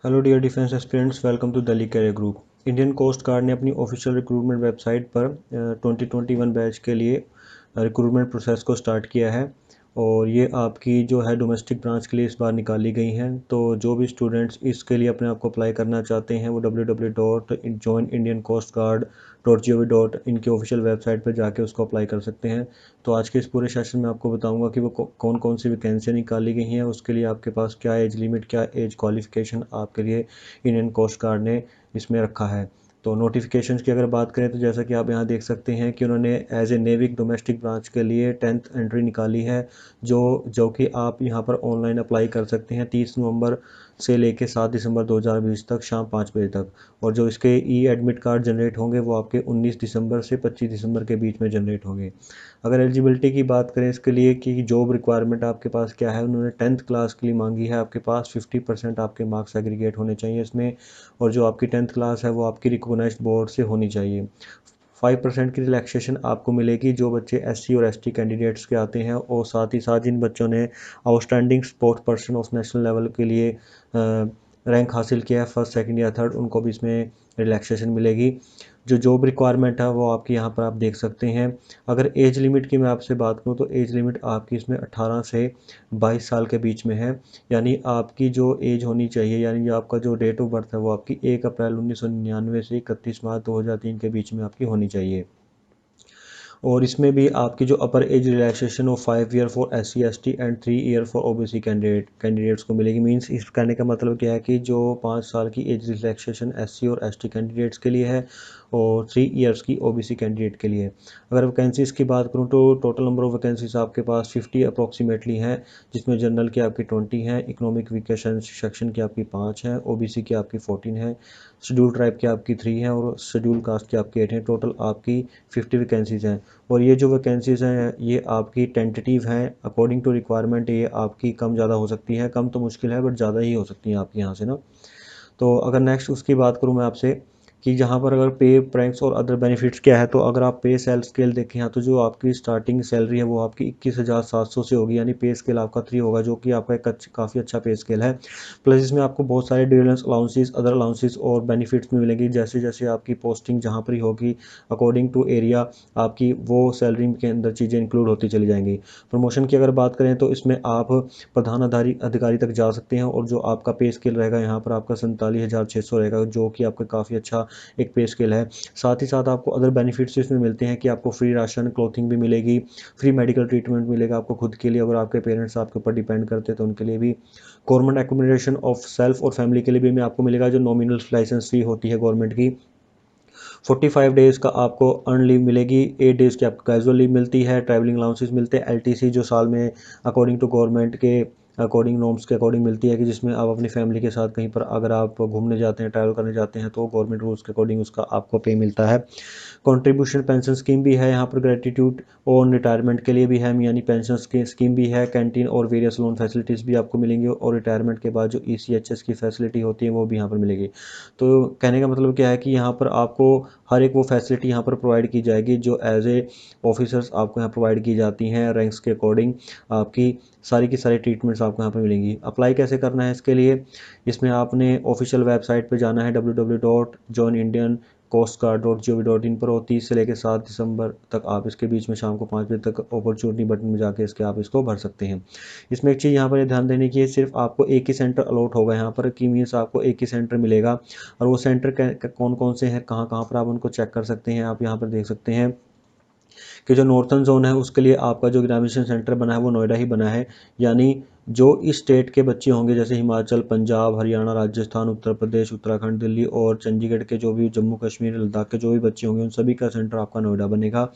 Hello dear defence aspirants, welcome to Delhi career group. Indian coast guard ने अपनी official recruitment website पर 2021 batch के लिए रिक्रूटमेंट प्रोसेस को स्टार्ट किया है और ये आपकी जो है डोमेस्टिक ब्रांच के लिए इस बार निकाली गई हैं। तो जो भी स्टूडेंट्स इसके लिए अपने आप को अप्लाई करना चाहते हैं वो www.joinindiancoastguard.gov.in की ऑफिशियल वेबसाइट पर जाके उसको अप्लाई कर सकते हैं। तो आज के इस पूरे सेशन में आपको बताऊंगा कि वो कौन कौन सी वैकेंसियाँ निकाली गई हैं, उसके लिए आपके पास क्या एज लिमिट, क्या एज क्वालिफिकेशन आपके लिए इंडियन कोस्ट गार्ड ने इसमें रखा है। तो नोटिफिकेशंस की अगर बात करें तो जैसा कि आप यहाँ देख सकते हैं कि उन्होंने as a navik domestic branch के लिए 10th एंट्री निकाली है, जो कि आप यहाँ पर ऑनलाइन अप्लाई कर सकते हैं 30 नवंबर से लेके 7 दिसंबर 2020 तक शाम 5 बजे तक। और जो इसके ई एडमिट कार्ड जनरेट होंगे वो आपके 19 दिसंबर से 25 दिसंबर के बीच में जनरेट होंगे। अगर एलिजिबिलिटी की बात करें इसके लिए कि जॉब रिक्वायरमेंट आपके पास क्या है, उन्होंने 10th क्लास के लिए मांगी है। आपके पास 50% आपके मार्क्स एग्रीगेट होने चाहिए इसमें, और जो आपकी 10th क्लास है वो आपकी रिकॉग्नाइज्ड बोर्ड से होनी चाहिए। 5% की रिलैक्सेशन आपको मिलेगी जो बच्चे SC और ST कैंडिडेट्स के आते हैं, और साथ ही साथ जिन बच्चों ने outstanding sports person of national level के लिए रैंक हासिल किया है, फर्स्ट सेकंड या थर्ड, उनको भी इसमें रिलैक्सेशन मिलेगी। जो जॉब रिक्वायरमेंट है वो आपकी यहाँ पर आप देख सकते हैं। अगर एज लिमिट की मैं आपसे बात करूँ तो एज लिमिट आपकी इसमें 18 से 22 साल के बीच में है। यानी आपकी जो एज होनी चाहिए, यानी आपका जो डेट ऑफ बर्थ है वो आपकी 1 अप्रैल 1999 से 31 मार्च 2003 के बीच में आपकी होनी चाहिए। और इसमें भी आपकी जो अपर age relaxation of 5 year for SC ST and 3 year for OBC candidates को मिलेगी। मींस इस कहने का मतलब क्या है कि जो 5 साल की एज रिलैक्सेशन SC और ST कैंडिडेट्स के लिए है और 3 ईयर्स की OBC कैंडिडेट के लिए। अगर वैकेंसीज़ की बात करूँ तो टोटल नंबर ऑफ वैकेंसीज आपके पास 50 अप्रॉक्सीमेटली हैं, जिसमें जनरल की आपकी 20 हैं, इकोनॉमिक वीकेशन सेक्शन की आपकी 5 हैं, OBC की आपकी 14 है, शेड्यूल ट्राइब की आपकी 3 हैं और शेड्यूल कास्ट की आपकी 8 हैं। टोटल आपकी 50 वैकेंसीज़ हैं। और ये जो वैकेंसीज़ हैं ये आपकी टेंटेटिव हैं, अकॉर्डिंग टू रिक्वायरमेंट ये आपकी कम ज़्यादा हो सकती है। कम तो मुश्किल है बट ज़्यादा ही हो सकती हैं आपकी यहाँ से ना। तो अगर नेक्स्ट उसकी बात करूँ मैं आपसे कि जहाँ पर अगर पे प्रैंक्स और अदर बेनिफिट्स क्या है, तो अगर आप पे सेल स्केल देखें यहाँ, तो जो आपकी स्टार्टिंग सैलरी है वो आपकी 21,700 से होगी, यानी पे स्केल आपका 3 होगा, जो कि आपका एक काफ़ी अच्छा पे स्केल है। प्लस इसमें आपको बहुत सारे डिविडेंड्स अलाउंसेस, अदर अलाउंसेस और बेनिफिट्स भी मिलेंगी। जैसे जैसे आपकी पोस्टिंग जहाँ पर ही होगी, अकॉर्डिंग टू एरिया आपकी वो सैलरी के अंदर चीज़ें इंक्लूड होती चली जाएंगी। प्रमोशन की अगर बात करें तो इसमें आप प्रधान अधिकारी तक जा सकते हैं, और जो आपका पे स्केल रहेगा यहाँ पर आपका 47,600 रहेगा, जो कि आपका काफ़ी अच्छा एक पे स्केल है। साथ ही साथ आपको अदर बेनिफिट्स इसमें मिलते हैं कि आपको फ्री राशन, क्लोथिंग भी मिलेगी, फ्री मेडिकल ट्रीटमेंट मिलेगा आपको खुद के लिए, अगर आपके पेरेंट्स आपके ऊपर डिपेंड करते हैं तो उनके लिए भी। गवर्नमेंट एकोमोडेशन ऑफ सेल्फ और फैमिली के लिए भी आपको मिलेगा, जो नॉमिनल लाइसेंस फी होती है गवर्नमेंट की। 45 डेज़ का आपको अर्न लीव मिलेगी, 8 डेज़ की आपको कैजुअल लीव मिलती है, ट्रैवलिंग अलाउंसेस मिलते हैं, LTC जो साल में अकॉर्डिंग टू गवर्नमेंट के अकॉर्डिंग नॉर्म्स के अकॉर्डिंग मिलती है, कि जिसमें आप अपनी फैमिली के साथ कहीं पर अगर आप घूमने जाते हैं, ट्रैवल करने जाते हैं, तो गवर्नमेंट रूल्स के अकॉर्डिंग उसका आपको पे मिलता है। कंट्रीब्यूशन पेंशन स्कीम भी है यहाँ पर, ग्रेटिट्यूड और रिटायरमेंट के लिए भी है, यानी पेंशन स्कीम भी है। कैंटीन और वेरियस लोन फैसिलिटीज़ भी आपको मिलेंगी, और रिटायरमेंट के बाद जो ECHS की फैसिलिटी होती है वो भी यहाँ पर मिलेगी। तो कहने का मतलब क्या है कि यहाँ पर आपको हर एक वो फैसिलिटी यहाँ पर प्रोवाइड की जाएगी जो एज ए ऑफिसर्स आपको यहाँ प्रोवाइड की जाती हैं रैंक्स के अकॉर्डिंग। आपकी सारी की सारी ट्रीटमेंट्स आपको यहाँ पर मिलेंगी। अप्लाई कैसे करना है इसके लिए, इसमें आपने ऑफिशियल वेबसाइट पर जाना है www.joinIndiancoastguard.gov.in पर, और 30 से लेकर 7 दिसंबर तक आप इसके बीच में शाम को 5 बजे तक अपॉर्चुनिटी बटन में जाके इसके आप इसको भर सकते हैं। इसमें एक चीज़ यहाँ पर ध्यान देने की है, सिर्फ आपको एक ही सेंटर अलॉट होगा यहाँ पर, कि मीन्स आपको एक ही सेंटर मिलेगा, और वो सेंटर कौन कौन से हैं, कहाँ कहाँ पर आप उनको चेक कर सकते हैं। आप यहाँ पर देख सकते हैं कि जो नॉर्थन जोन है उसके लिए आपका जो एग्जामिनेशन सेंटर बना है वो नोएडा ही बना है। यानी जो इस स्टेट के बच्चे होंगे, जैसे हिमाचल, पंजाब, हरियाणा, राजस्थान, उत्तर प्रदेश, उत्तराखंड, दिल्ली और चंडीगढ़ के जो भी, जम्मू कश्मीर, लद्दाख के जो भी बच्चे होंगे, उन सभी का सेंटर आपका नोएडा बनेगा।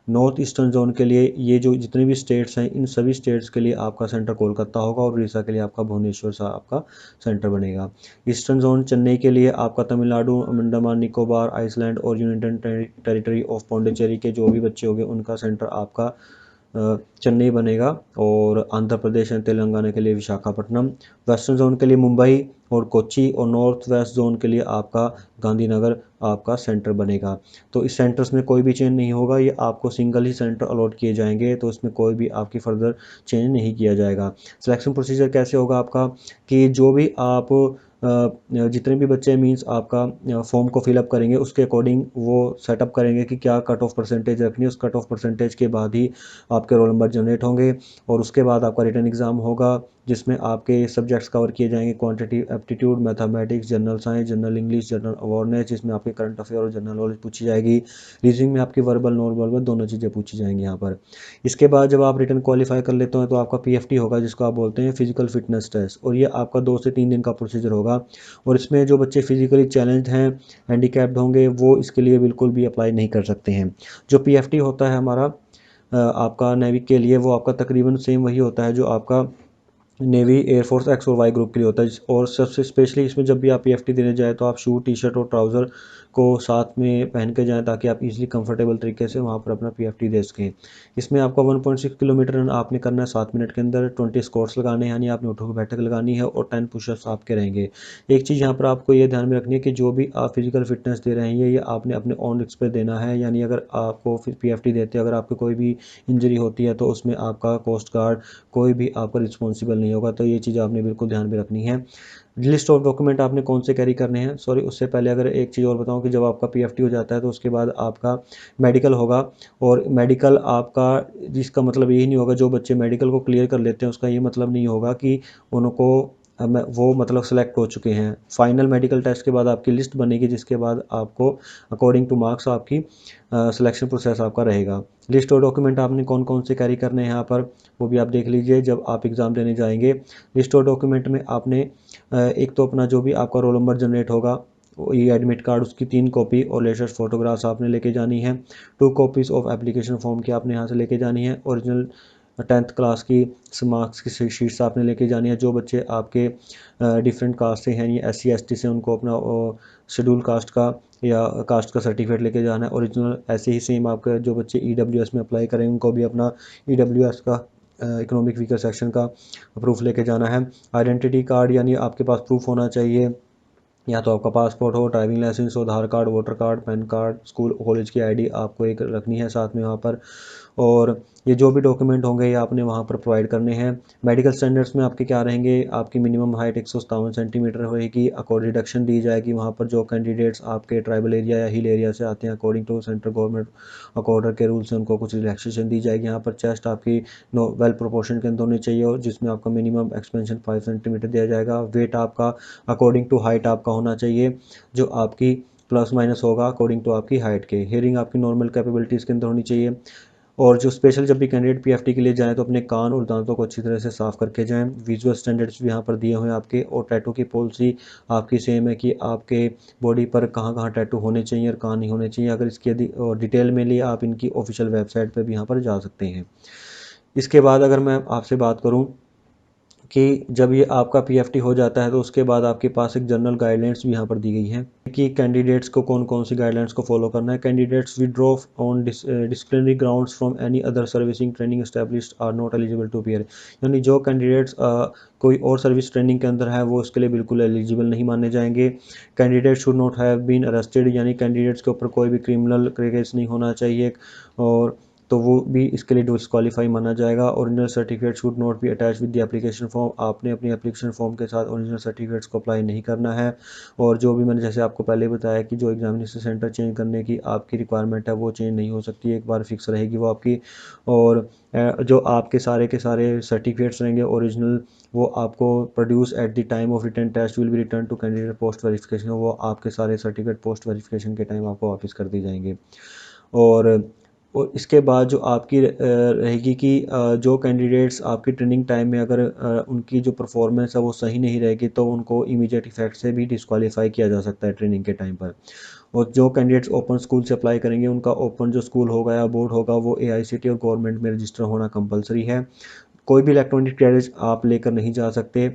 नॉर्थ ईस्टर्न जोन के लिए ये जो जितने भी स्टेट्स हैं, इन सभी स्टेट्स के लिए आपका सेंटर कोलकाता होगा, और उड़ीसा के लिए आपका भुवनेश्वर सा आपका सेंटर बनेगा। ईस्टर्न जोन चेन्नई के लिए आपका तमिलनाडु, अंडमान निकोबार, आइसलैंड और यूनाइटेड टेरिटरी ऑफ पौंडीचेरी के जो भी बच्चे होंगे उनका सेंटर आपका चेन्नई बनेगा, और आंध्र प्रदेश एंड तेलंगाना के लिए विशाखापट्टनम। वेस्टर्न जोन के लिए मुंबई और कोच्चि, और नॉर्थ वेस्ट जोन के लिए आपका गांधीनगर आपका सेंटर बनेगा। तो इस सेंटर्स में कोई भी चेंज नहीं होगा, ये आपको सिंगल ही सेंटर अलॉट किए जाएंगे, तो इसमें कोई भी आपकी फर्दर चेंज नहीं किया जाएगा। सिलेक्शन प्रोसीजर कैसे होगा आपका, कि जो भी आप जितने भी बच्चे मीन्स आपका फॉर्म को फिलअप करेंगे उसके अकॉर्डिंग वो सेटअप करेंगे कि क्या कट ऑफ परसेंटेज रखनी है। उस कट ऑफ परसेंटेज के बाद ही आपके रोल नंबर जनरेट होंगे और उसके बाद आपका रिटन एग्ज़ाम होगा जिसमें आपके सब्जेक्ट्स कवर किए जाएंगे, quantity aptitude, mathematics, general science, general English, general awareness, जिसमें आपके करंट अफेयर और जनरल नॉलेज पूछी जाएगी। रीजनिंग में आपकी वर्बल नॉन वर्बल दोनों चीज़ें पूछी जाएंगी यहाँ पर। इसके बाद जब आप रिटन क्वालिफाई कर लेते हैं तो आपका पीएफटी होगा जिसको आप बोलते हैं फिजिकल फिटनेस टेस्ट, और ये आपका 2 से 3 दिन का प्रोसीजर होगा। और इसमें जो बच्चे फिजिकली चैलेंज्ड हैं, हैंडीकैप्ड होंगे, वो इसके लिए बिल्कुल भी अप्लाई नहीं कर सकते हैं। जो पीएफटी होता है हमारा आपका नेवी के लिए, वो आपका तकरीबन सेम वही होता है जो आपका नेवी, एयरफोर्स एक्स और वाई ग्रुप के लिए होता है। और सबसे स्पेशली इसमें जब भी आप पीएफटी देने जाए तो आप शू, टी शर्ट और ट्राउज़र को साथ में पहन के जाएं ताकि आप इजीली कंफर्टेबल तरीके से वहां पर अपना पीएफटी दे सकें। इसमें आपका 1.6 किलोमीटर रन आपने करना है 7 मिनट के अंदर, 20 स्क्वाट्स लगाने हैं यानी आपने उठो बैठक लगानी है, और 10 पुशअप्स आपके रहेंगे। एक चीज़ यहाँ पर आपको ये ध्यान में रखनी है कि जो भी आप फिजिकल फिटनेस दे रहे हैं ये आपने अपने ऑन रिस्क पे देना है, यानी अगर आपको पीएफटी देते हैं अगर आपको कोई भी इंजरी होती है तो उसमें आपका कोस्ट गार्ड कोई भी आपका रिस्पॉन्सिबल नहीं होगा। तो ये चीज़ आपने बिल्कुल ध्यान में रखनी है। लिस्ट ऑफ डॉक्यूमेंट आपने कौन से कैरी करने हैं, सॉरी उससे पहले अगर एक चीज़ और बताऊं कि जब आपका पीएफटी हो जाता है तो उसके बाद आपका मेडिकल होगा। और मेडिकल आपका, जिसका मतलब यही नहीं होगा जो बच्चे मेडिकल को क्लियर कर लेते हैं उसका ये मतलब नहीं होगा कि उनको वो मतलब सेलेक्ट हो चुके हैं। फाइनल मेडिकल टेस्ट के बाद आपकी लिस्ट बनेगी जिसके बाद आपको अकॉर्डिंग टू मार्क्स आपकी सिलेक्शन प्रोसेस आपका रहेगा। लिस्ट और डॉक्यूमेंट आपने कौन कौन से कैरी करने हैं यहाँ पर वो भी आप देख लीजिए जब आप एग्ज़ाम देने जाएंगे। लिस्ट और डॉक्यूमेंट में आपने एक तो अपना जो भी आपका रोल नंबर जनरेट होगा, ये एडमिट कार्ड उसकी 3 कॉपी और लेटेस्ट फोटोग्राफ्स आपने लेके जानी है। 2 कॉपीज़ ऑफ एप्लीकेशन फॉर्म की आपने यहाँ से लेके जानी है। ओरिजिनल 10th क्लास की मार्क्स की शीट्स आपने लेके जानी है। जो बच्चे आपके डिफरेंट कास्ट से हैं, ये SC ST से, उनको अपना शेड्यूल कास्ट का या कास्ट का सर्टिफिकेट लेके जाना है ओरिजिनल। ऐसे ही सेम आपके जो बच्चे EWS में अप्लाई करेंगे उनको भी अपना EWS का इकोनॉमिक वीकर सेक्शन का प्रूफ लेके जाना है। आइडेंटिटी कार्ड यानी आपके पास प्रूफ होना चाहिए, या तो आपका पासपोर्ट हो, ड्राइविंग लाइसेंस हो, Aadhaar card, voter card, PAN card, school college की आईडी आपको एक रखनी है साथ में वहाँ पर। और ये जो भी डॉक्यूमेंट होंगे ये आपने वहाँ पर प्रोवाइड करने हैं। मेडिकल स्टैंडर्ड्स में आपके क्या रहेंगे, आपकी मिनिमम हाइट 157 सेंटीमीटर होएगी। अकॉर्ड रिडक्शन दी जाएगी वहाँ पर जो कैंडिडेट्स आपके ट्राइबल एरिया या हिल एरिया से आते हैं, अकॉर्डिंग टू सेंट्रल गवर्नमेंट अकॉर्डर के रूल्स से उनको कुछ रिलैक्सेशन दी जाएगी। यहाँ पर चेस्ट आपकी वेल प्रोपोर्शन के अंदर होनी चाहिए और जिसमें आपका मिनिमम एक्सपेंशन 5 सेंटीमीटर दिया जाएगा। वेट आपका अकॉर्डिंग टू हाइट आपका होना चाहिए जो आपकी प्लस माइनस होगा अकॉर्डिंग टू आपकी हाइट के। हियरिंग आपकी नॉर्मल कैपेबिलिटीज़ के अंदर होनी चाहिए। और जो स्पेशल जब भी कैंडिडेट पीएफटी के लिए जाएँ तो अपने कान और दांतों को अच्छी तरह से साफ़ करके जाएँ। विजुअल स्टैंडर्ड्स भी यहाँ पर दिए हुए हैं आपके। और टैटू की पॉलिसी आपकी सेम है कि आपके बॉडी पर कहाँ कहाँ टैटू होने चाहिए और कहाँ नहीं होने चाहिए। अगर इसकी यदि डिटेल में लिए आप इनकी ऑफिशियल वेबसाइट पर भी यहाँ पर जा सकते हैं। इसके बाद अगर मैं आपसे बात करूँ कि जब ये आपका पीएफटी हो जाता है तो उसके बाद आपके पास एक जनरल गाइडलाइंस भी यहाँ पर दी गई है कि कैंडिडेट्स को कौन कौन सी गाइडलाइंस को फॉलो करना है। Candidates withdraw on disciplinary grounds from any other servicing training established are not eligible to appear. यानी जो कैंडिडेट्स कोई और सर्विस ट्रेनिंग के अंदर है वो इसके लिए बिल्कुल एलिजिबल नहीं माने जाएंगे। Candidate should not have been arrested, यानी कैंडिडेट्स के ऊपर कोई भी क्रिमिनल केस नहीं होना चाहिए और तो वो भी इसके लिए डिस्क्वालीफाई माना जाएगा। Original certificate should not be attach with the application form. आपने अपनी एप्लीकेशन फॉर्म के साथ ओरिजिनल सर्टिफिकेट्स को अप्लाई नहीं करना है। और जो भी मैंने जैसे आपको पहले बताया कि जो एग्जामिनेशन सेंटर चेंज करने की आपकी रिक्वायरमेंट है वो चेंज नहीं हो सकती, एक बार फिक्स रहेगी वो आपकी। और जो आपके सारे के सारे सर्टिफिकेट्स रहेंगे ओरिजिनल वो आपको produce at the time of written test will be return to candidate post verification. वो आपके सारे सर्टिफिकेट पोस्ट वेरिफिकेशन के टाइम आपको वापस कर दी जाएंगे। और इसके बाद जो आपकी रहेगी कि जो कैंडिडेट्स आपकी ट्रेनिंग टाइम में अगर उनकी जो परफॉर्मेंस है वो सही नहीं रहेगी तो उनको इमीडिएट इफेक्ट से भी डिस्क्वालीफाई किया जा सकता है ट्रेनिंग के टाइम पर। और जो कैंडिडेट्स ओपन स्कूल से अप्लाई करेंगे उनका ओपन जो स्कूल होगा या बोर्ड होगा वो AICTE और गवर्नमेंट में रजिस्टर होना कंपलसरी है। कोई भी इलेक्ट्रॉनिक गैजेट आप लेकर नहीं जा सकते,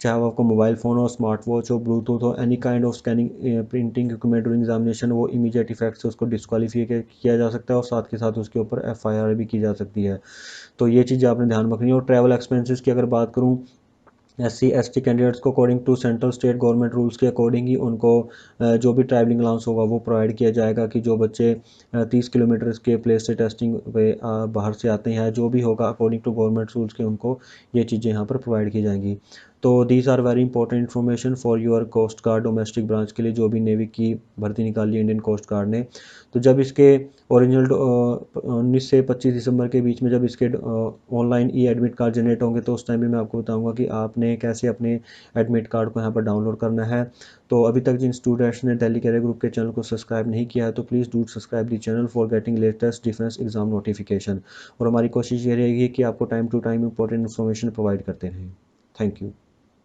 चाहे वो आपको मोबाइल फ़ोन हो, स्मार्ट वॉच हो, ब्लूटूथ हो, any kind of scanning printing equipment during examination, वो इमीडिएट इफेक्ट से उसको डिस्क्वालीफाई किया जा सकता है और साथ के साथ उसके ऊपर FIR भी की जा सकती है। तो ये चीज़ें आपने ध्यान में रखनी है। और ट्रैवल एक्सपेंसेस की अगर बात करूँ, SC ST कैंडिडेट्स को according to central state government rules के अकॉर्डिंग ही उनको जो भी ट्रैवलिंग अलाउंस होगा वो प्रोवाइड किया जाएगा कि जो बच्चे 30 किलोमीटर के प्लेस से टेस्टिंग पे बाहर से आते हैं जो भी होगा अकॉर्डिंग टू गवर्नमेंट रूल्स के उनको ये चीज़ें यहाँ पर प्रोवाइड की जाएंगी। तो these are very important information for your coast guard domestic branch के लिए, जो भी नेवी की भर्ती निकाली है इंडियन कोस्ट गार्ड ने। तो जब इसके ओरिजिनल 19 से 25 दिसंबर के बीच में जब इसके ऑनलाइन ई एडमिट कार्ड जनरेट होंगे, तो उस टाइम भी मैं आपको बताऊंगा कि आपने कैसे अपने एडमिट कार्ड को यहाँ पर डाउनलोड करना है। तो अभी तक जिन स्टूडेंट्स ने दिल्ली कैरियर ग्रुप के चैनल को सब्सक्राइब नहीं किया है, तो please do subscribe the channel for getting latest defence exam notification. और हमारी कोशिश ये रहेगी कि आपको time to time important information provide करते रहें। Thank you.